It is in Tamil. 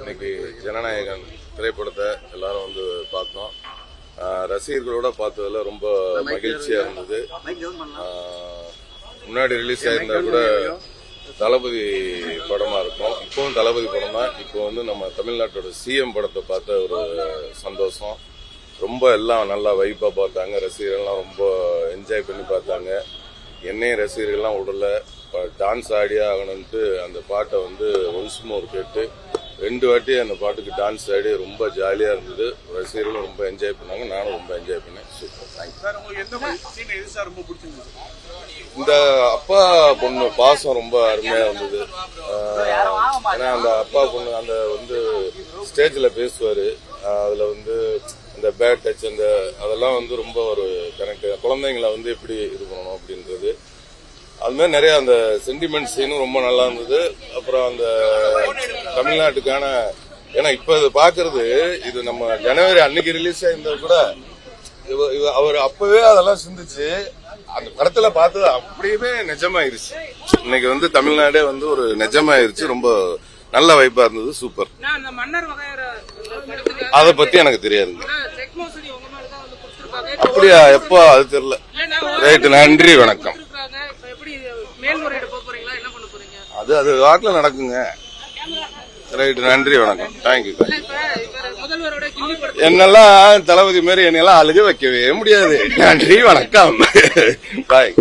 இன்னைக்கு ஜனநாயகன் திரைப்படத்தை எல்லாரும் வந்து பார்த்தோம். ரசிகர்களோட பார்த்ததுல ரொம்ப மகிழ்ச்சியா இருந்தது. முன்னாடி ரிலீஸ் ஆயிருந்தா கூட தளபதி படமா இருக்கும். இப்பவும் தளபதி படம் தான். இப்போ வந்து நம்ம தமிழ்நாட்டோட சிஎம் படத்தை பார்த்த ஒரு சந்தோஷம். ரொம்ப எல்லாம் நல்லா வைப்பா பார்த்தாங்க. ரசிகர்கள்லாம் ரொம்ப என்ஜாய் பண்ணி பார்த்தாங்க. என்னையும் ரசிகர்கள்லாம் விடல, டான்ஸ் ஆடியே ஆகணும்ட்டு அந்த பாட்டை வந்து ஒன்ஸ் மோர் கேட்டு 2 வாட்டி அந்த பாட்டுக்கு டான்ஸ் ஆடி ரொம்ப ஜாலியா இருந்தது. ரசிகர்களும் ரொம்ப என்ஜாய் பண்ணாங்க, நானும் ரொம்ப என்ஜாய் பண்ணேன். Super, thank you. இந்த அப்பா பொண்ணு பாசம் ரொம்ப அருமையா இருந்தது. ஏன்னா அந்த அப்பா பொண்ணு அந்த வந்து ஸ்டேஜ்ல பேசுவாரு, அதுல வந்து அந்த பேட் டச் அந்த அதெல்லாம் வந்து ரொம்ப ஒரு கனெக்ட். குழந்தைங்களை வந்து எப்படி இது பண்ணணும் அப்படின்றது அது மாதிரி நிறைய அந்த சென்டிமெண்ட் சீனும் ரொம்ப நல்லா இருந்தது. அப்புறம் அந்த தமிழ்நாட்டுக்கான, ஏன்னா இப்ப இது பாக்குறது இது நம்ம ஜனவரி அன்னைக்கு ரிலீஸ் ஆயிருந்தா கூட அவர் அப்பவே அதெல்லாம் சிந்திச்சு அந்த படத்துல பார்த்தது அப்படியே நிஜமாயிருச்சு. இன்னைக்கு வந்து தமிழ்நாடே வந்து ஒரு நிஜமாயிருச்சு. ரொம்ப நல்ல வைப்பா இருந்தது. சூப்பர். அத பத்தி எனக்கு தெரியாதுங்க. அப்படியா? எப்போ? அது தெரியல. ரைட், நன்றி, வணக்கம். அது வாக்குல நடக்குங்க. ரைட், நன்றி, வணக்கம், தேங்க்யூ. என்னெல்லாம் தளபதி மாதிரி என்னெல்லாம் அழுக வைக்கவே முடியாது. நன்றி, வணக்கம், பாய்.